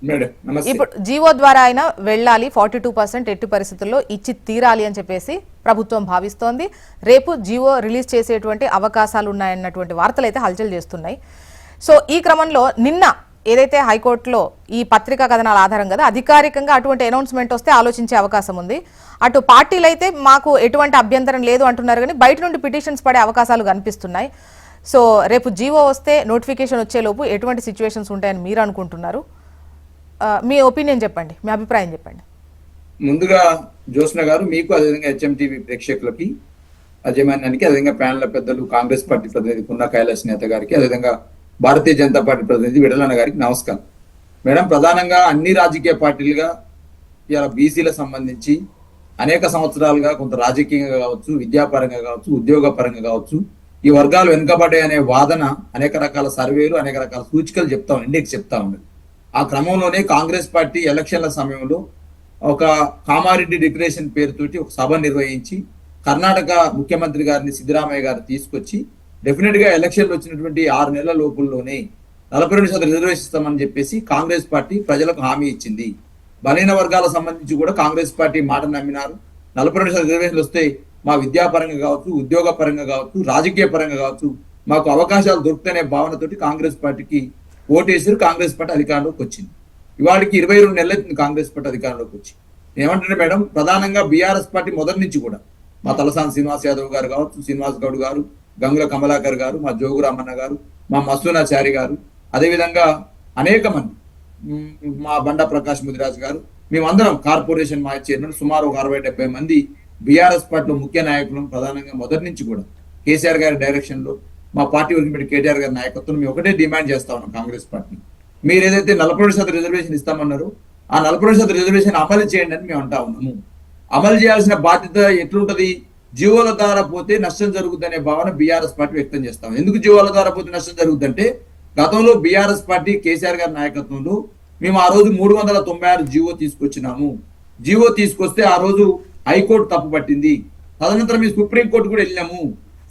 Madam నమస్తే. ఇప్పుడు GO ద్వారా అయినా వెళ్ళాలి, 42% ఎట్టి పరిస్థితుల్లో ఇచ్చి తీరాలి అని చెప్పేసి ప్రభుత్వం భావిస్తోంది. రేపు జీవో రిలీజ్ చేసేటువంటి అవకాశాలు ఉన్నాయన్నటువంటి వార్తలు అయితే హల్చల్ చేస్తున్నాయి. సో ఈ క్రమంలో నిన్న ఏదైతే హైకోర్టులో ఈ పత్రికా కథనాల ఆధారం కదా అధికారికంగా అటువంటి అనౌన్స్మెంట్ వస్తే ఆలోచించే అవకాశం ఉంది. అటు పార్టీలు అయితే మాకు ఎటువంటి అభ్యంతరం లేదు అంటున్నారు, కానీ బయట నుండి పిటిషన్స్ పడే అవకాశాలు కనిపిస్తున్నాయి. సో రేపు జీవో వస్తే నోటిఫికేషన్ వచ్చేలోపు ఎటువంటి సిచ్యువేషన్స్ ఉంటాయని మీరు అనుకుంటున్నారు? మీ ఒపీనియన్ చెప్పండి, మీ అభిప్రాయం చెప్పండి. ముందుగా జ్యోత్స్న గారు మీకు, అదేవిధంగా హెచ్ఎంటీవీ ప్రేక్షకులకి, అజయమాన్యానికి, అదేవిధంగా ప్యానెల్ పెద్దలు కాంగ్రెస్ పార్టీ ప్రతినిధి పున్నా కైలాస్ నేత గారికి, అదేవిధంగా భారతీయ జనతా పార్టీ ప్రతినిధి విడలన్న గారికి నమస్కారం. మేడం, ప్రధానంగా అన్ని రాజకీయ పార్టీలుగా ఇలా బీసీలకు సంబంధించి అనేక సంవత్సరాలుగా కొంత రాజకీయంగా కావచ్చు, విద్యాపరంగా కావచ్చు, ఉద్యోగపరంగా కావచ్చు, ఈ వర్గాలు వెనుకబడే అనే వాదన అనేక రకాల సర్వేలు, అనేక రకాల సూచికలు ఇండియాకి చెప్తా ఉన్నది. ఆ క్రమంలోనే కాంగ్రెస్ పార్టీ ఎలక్షన్ల సమయంలో ఒక కామారెడ్డి డిక్లరేషన్ పేరుతోటి ఒక సభ నిర్వహించి కర్ణాటక ముఖ్యమంత్రి గారిని సిద్ధరామయ్య గారు తీసుకొచ్చి డెఫినెట్ గా ఎలక్షన్లు వచ్చినటువంటి 6 నెలల లోపుల్లోనే 42% రిజర్వేషన్ ఇస్తామని చెప్పేసి కాంగ్రెస్ పార్టీ ప్రజలకు హామీ ఇచ్చింది. బలహీన వర్గాలకు సంబంధించి కూడా కాంగ్రెస్ పార్టీ మాట నమ్మినారు. 42% రిజర్వేషన్లు వస్తే మా విద్యాపరంగా కావచ్చు, ఉద్యోగ పరంగా కావచ్చు, రాజకీయ పరంగా కావచ్చు మాకు అవకాశాలు దొరుకుతాయనే భావనతోటి కాంగ్రెస్ పార్టీకి ఓటేసారు. కాంగ్రెస్ పార్టీ అధికారంలోకి వచ్చింది. ఇవాళకి 22 నెలలైంది కాంగ్రెస్ పార్టీ అధికారంలోకి వచ్చి. ఏమంటే మేడం, ప్రధానంగా బీఆర్ఎస్ పార్టీ మొదటి నుంచి కూడా మా తలసాని శ్రీనివాస్ యాదవ్ గారు కావచ్చు, శ్రీనివాస్ గౌడ్ గారు, గంగుల కమలాకర్ గారు, మా జోగు రామన్న గారు, మా మసూనాచారి గారు, అదేవిధంగా అనేక మంది, మా బండా ప్రకాష్ ముదిరాజ్ గారు, మేమందరం కార్పొరేషన్ మా చైర్మన్ సుమారు ఒక 60-70 మంది బీఆర్ఎస్ పార్టీలో ముఖ్య నాయకులను ప్రధానంగా మొదటి నుంచి కూడా కేసీఆర్ గారి డైరెక్షన్ లో మా పార్టీ వర్కింగ్ కేటీఆర్ గారి నాయకత్వం మేము ఒకటే డిమాండ్ చేస్తా ఉన్నాం. కాంగ్రెస్ పార్టీ మీరు ఏదైతే 42% రిజర్వేషన్ ఇస్తామన్నారో ఆ 42% రిజర్వేషన్ అమలు చేయండి అని మేము అంటా ఉన్నాము. అమలు చేయాల్సిన బాధ్యత ఎట్లుంటది? జీవోల ద్వారా పోతే నష్టం జరుగుతుందనే భావన బీఆర్ఎస్ పార్టీ వ్యక్తం చేస్తాం. ఎందుకు జీవోల ద్వారా పోతే నష్టం జరుగుతుందంటే గతంలో బీఆర్ఎస్ పార్టీ కేసీఆర్ గారి నాయకత్వంలో మేము ఆ రోజు 396 జీవో తీసుకొచ్చినాము. జీవో తీసుకొస్తే ఆ రోజు హైకోర్టు తప్పు పట్టింది. తదనంతరం మేము సుప్రీంకోర్టు కూడా వెళ్ళినాము.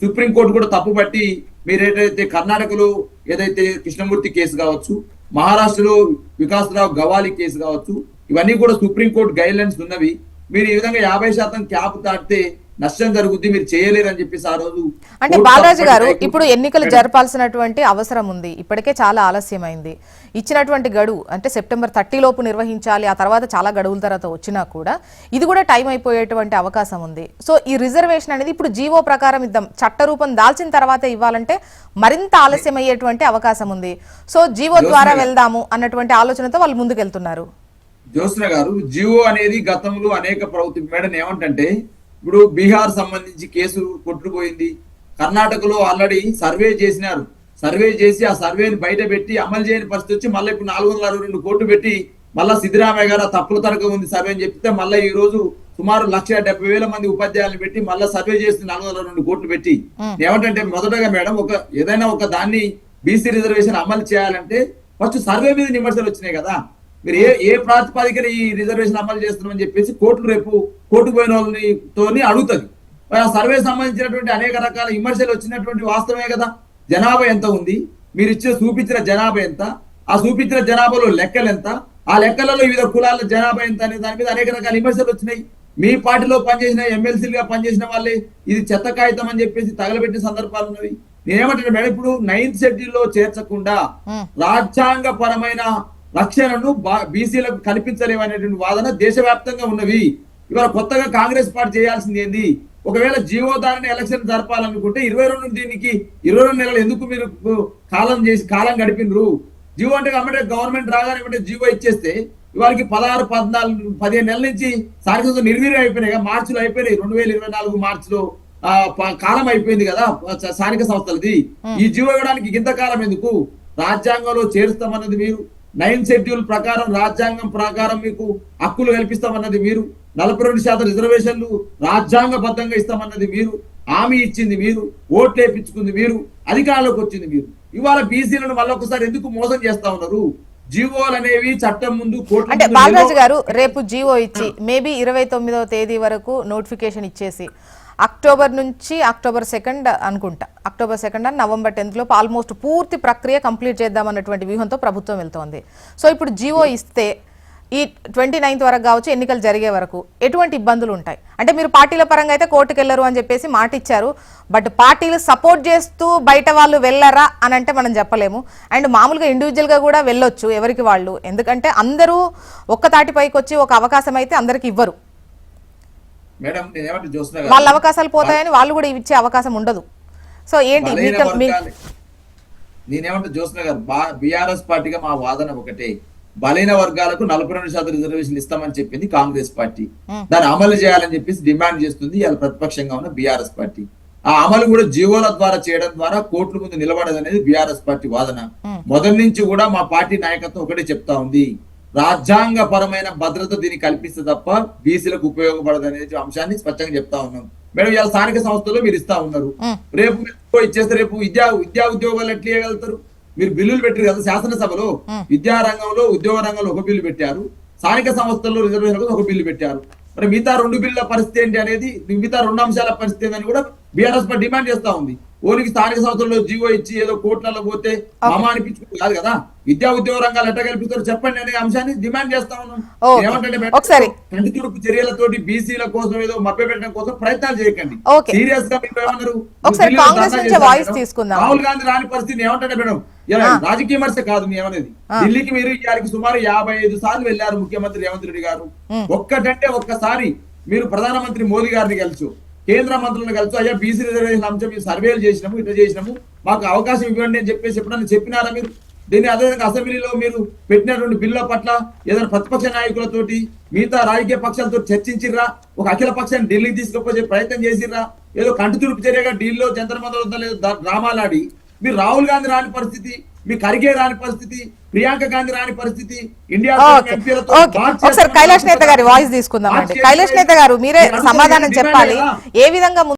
సుప్రీంకోర్టు కూడా తప్పు పట్టి మీరు ఏదైతే కర్ణాటకలో ఏదైతే కృష్ణమూర్తి కేసు కావచ్చు, మహారాష్ట్రలో వికాసరావు గవాలి కేసు కావచ్చు, ఇవన్నీ కూడా సుప్రీంకోర్టు గైడ్ లైన్స్ ఉన్నవి. మీరు ఈ విధంగా 50% క్యాప్ దాటితే నష్టం జరుగుద్ది, మీరు చేయలేరని చెప్పేసి ఆ రోజు. అంటే బాలరాజు గారు, ఇప్పుడు ఎన్నికలు జరపాల్సినటువంటి అవసరం ఉంది, ఇప్పటికే చాలా ఆలస్యమైంది. ఇచ్చినటువంటి గడువు అంటే సెప్టెంబర్ 30 లోపు నిర్వహించాలి, ఆ తర్వాత చాలా గడువుల తర్వాత వచ్చినా కూడా ఇది కూడా టైం అయిపోయేటువంటి అవకాశం ఉంది. సో ఈ రిజర్వేషన్ అనేది ఇప్పుడు జీవో ప్రకారం ఇద్దాం, చట్టరూపం దాల్చిన తర్వాత ఇవ్వాలంటే మరింత ఆలస్యం అయ్యేటువంటి అవకాశం ఉంది. సో జీవో ద్వారా వెళ్దాము అన్నటువంటి ఆలోచనతో వాళ్ళు ముందుకెళ్తున్నారు. జ్యోత్స్న గారు, జీవో అనేది గతంలో అనేక ప్రభుత్వం మేడం ఏమంటే ఇప్పుడు బీహార్ సంబంధించి కేసు కొట్టుకుపోయింది. కర్ణాటకలో ఆల్రెడీ సర్వే చేసినారు. సర్వే చేసి ఆ సర్వేని బయట పెట్టి అమలు చేయని పరిస్థితి వచ్చి మళ్ళీ ఇప్పుడు 462 కోట్లు పెట్టి మళ్ళా సిద్ధరామయ్య గారు తప్పుల తరగ ఉంది సర్వే అని చెప్తే మళ్ళీ ఈ రోజు సుమారు 1,70,000 మంది ఉపాధ్యాయులను పెట్టి మళ్ళీ సర్వే చేసి 402 కోట్లు పెట్టి ఏమంటే మొదటగా మేడం ఏదైనా ఒక దాన్ని బీసీ రిజర్వేషన్ అమలు చేయాలంటే ఫస్ట్ సర్వే మీద విమర్శలు వచ్చినాయి కదా. మీరు ఏ ప్రాతిపదికన ఈ రిజర్వేషన్ అమలు చేస్తున్నామని చెప్పేసి కోర్టులు రేపు కోర్టు పోయిన వాళ్ళని అడుగుతుంది. ఆ సర్వే సంబంధించినటువంటి అనేక రకాల విమర్శలు వచ్చినటువంటి వాస్తవమే కదా. జనాభా ఎంత ఉంది, మీరు చూపించిన జనాభా ఎంత, ఆ చూపించిన జనాభాలో లెక్కలు ఎంత, ఆ లెక్కలలో వివిధ కులాల జనాభా ఎంత అనే దాని మీద అనేక రకాల విమర్శలు వచ్చినాయి. మీ పార్టీలో పనిచేసిన ఎమ్మెల్సీలుగా పనిచేసిన వాళ్ళే ఇది చెత్త కాగితం అని చెప్పేసి తగలబెట్టిన సందర్భాలు ఉన్నవి. నేనేమంటున్నా మేడం, ఇప్పుడు 9th షెడ్యూల్లో చేర్చకుండా రాజ్యాంగ పరమైన రక్షణను బీసీలకు కల్పించలేమనేటువంటి వాదన దేశవ్యాప్తంగా ఉన్నవి. ఇవాళ కొత్తగా కాంగ్రెస్ పార్టీ చేయాల్సింది ఏంది? ఒకవేళ జీవో దారిని ఎలక్షన్ జరపాలనుకుంటే 22 నెలలు ఎందుకు మీరు కాలం గడిపినరు? జీవో అంటే కాబట్టి గవర్నమెంట్ రాగానే జీవో ఇచ్చేస్తే ఇవాళకి 16, 14, 15 నెలల నుంచి స్థానిక నిర్వీర్యం అయిపోయినాయి. మార్చిలో అయిపోయినాయి. 2024 మార్చిలో కాలం అయిపోయింది కదా స్థానిక సంస్థలది. ఈ జీవో ఇవ్వడానికి ఇంతకాలం ఎందుకు? రాజ్యాంగంలో చేరుస్తామన్నది మీరు, 9th షెడ్యూల్ ప్రకారం రాజ్యాంగం ప్రకారం మీకు హక్కులు కల్పిస్తామన్నది మీరు, 42% రిజర్వేషన్లు రాజ్యాంగబద్ధంగా ఇస్తామన్నది మీరు, హామీ ఇచ్చింది మీరు, ఓట్లు వేయించుకుంది మీరు, అధికారంలోకి వచ్చింది మీరు. ఇవాళ బీసీలను మళ్ళొకసారి ఎందుకు మోసం చేస్తా ఉన్నారు? జీవోలు అనేవి చట్టం ముందు కోర్టు. అంటే బాలరాజు గారు, రేపు జీవో ఇచ్చి మేబీ 29వ తేదీ వరకు నోటిఫికేషన్ ఇచ్చేసి అక్టోబర్ నుంచి అక్టోబర్ 2 అనుకుంటా, అక్టోబర్ 2 నవంబర్ 10 లోపు ఆల్మోస్ట్ పూర్తి ప్రక్రియ కంప్లీట్ చేద్దామన్నటువంటి వ్యూహంతో ప్రభుత్వం వెళ్తోంది. సో ఇప్పుడు జీవో ఇస్తే ఈ 29th వరకు కావచ్చు, ఎన్నికలు జరిగే వరకు ఎటువంటి ఇబ్బందులు ఉంటాయి? అంటే మీరు పార్టీల పరంగా అయితే కోర్టుకు వెళ్ళరు అని చెప్పేసి మాట ఇచ్చారు, బట్ పార్టీలు సపోర్ట్ చేస్తూ బయట వాళ్ళు వెళ్ళరా అని అంటే మనం చెప్పలేము. అండ్ మామూలుగా ఇండివిజువల్గా కూడా వెళ్ళొచ్చు ఎవరికి వాళ్ళు, ఎందుకంటే అందరూ ఒక్క తాటిపైకి వచ్చి ఒక అవకాశం అయితే అందరికి ఇవ్వరు. మేడం నేనేమంటే జ్యోత్స్న గారు, వాళ్ళ అవకాశాలు పోతాయని వాళ్ళు కూడా ఇచ్చే అవకాశం ఉండదు. సో ఏంటి నేనేమంటే జ్యోత్స్న గారు, బీఆర్ఎస్ పార్టీగా మా వాదన ఒకటే, బలైన వర్గాలకు 42% రిజర్వేషన్ ఇస్తామని చెప్పింది కాంగ్రెస్ పార్టీ. దాన్ని అమలు చేయాలని చెప్పేసి డిమాండ్ చేస్తుంది ఇవాళ ప్రతిపక్షంగా ఉన్న బీఆర్ఎస్ పార్టీ. ఆ అమలు కూడా జీవోల ద్వారా చేయడం ద్వారా కోర్టుల ముందు నిలబడదు అనేది బీఆర్ఎస్ పార్టీ వాదన. మొదటి నుంచి కూడా మా పార్టీ నాయకత్వం ఒకటే చెప్తా ఉంది, రాజ్యాంగ పరమైన భద్రత దీన్ని కల్పిస్తే తప్ప బీసీలకు ఉపయోగపడదు అనే అంశాన్ని స్పష్టంగా చెప్తా ఉన్నాం. మేడం ఇవాళ స్థానిక సంస్థల్లో మీరు ఇస్తా ఉన్నారు, రేపు ఇచ్చేస్తే రేపు విద్యా ఉద్యోగాలు ఎట్లా ఇవ్వగలుగుతారు? మీరు బిల్లులు పెట్టారు కదా శాసనసభలో, విద్యా రంగంలో ఉద్యోగ రంగంలో ఒక బిల్లు పెట్టారు, స్థానిక సంస్థల్లో రిజర్వేషన్ ఒక బిల్లు పెట్టారు. మరి మిగతా 2 బిల్లుల పరిస్థితి ఏంటి అనేది, మిగతా 2 అంశాల పరిస్థితి ఏంటని కూడా బీఆర్ఎస్ పార్టీ డిమాండ్ చేస్తా ఉంది. ఓనికి స్థానిక సంస్థల్లో జీవో ఇచ్చి ఏదో కోట్లలో పోతే మామా అనిపించుకుంది కాదు కదా, విద్యా ఉద్యోగ రంగాలు ఎట్లా కల్పిస్తారో చెప్పండి అనే అంశాన్ని డిమాండ్ చేస్తా ఉన్నాం. ఏమంటే కంటి తుడుపు చర్యలతోటి బీసీల కోసం ఏదో మభ్య పెట్టడం కోసం ప్రయత్నాలు చేయకండి. సీరియస్ గా మీరు ఏమన్నారు, రాహుల్ గాంధీ రాని పరిస్థితి ఏమంటే మేడం రాజకీయ విమర్శ కాదు ఏమనేది. ఢిల్లీకి మీరు ఇవాళకి సుమారు 55 సార్లు వెళ్లారు ముఖ్యమంత్రి రేవంత్ రెడ్డి గారు. ఒక్కసారి మీరు ప్రధానమంత్రి మోదీ గారిని కలుసు, కేంద్ర మంత్రులను కలుసు, అయ్యా బీసీ రిజర్వేషన్ అంశం మీరు సర్వేలు చేసినాము, ఇట్లా చేసినాము, మాకు అవకాశం ఇవ్వండి అని చెప్పేసి ఎప్పుడన్నా చెప్పినారా మీరు? దీన్ని అదేవిధంగా అసెంబ్లీలో మీరు పెట్టినటువంటి బిల్లుల పట్ల ఏదైనా ప్రతిపక్ష నాయకులతోటి మిగతా రాజకీయ పక్షాలతో చర్చించిర్రా? ఒక అఖిల పక్షాన్ని ఢిల్లీకి తీసుకుపోయే ప్రయత్నం చేసిర్రా? ఏదో కంటి తుడుపు చర్యగా ఢిల్లీలో జంతర్ మంతర్ వద్ద లేదు డ్రామాలాడి మీరు రాహుల్ గాంధీ రాని పరిస్థితి, మీ ఖర్గే రాని పరిస్థితి, ప్రియాంక గాంధీ రాని పరిస్థితి, ఇండియా కైలాష్ నేత గారి వాయిస్ తీసుకుందామండి. కైలాష్ నేత గారు మీరే సమాధానం చెప్పాలి, ఏ విధంగా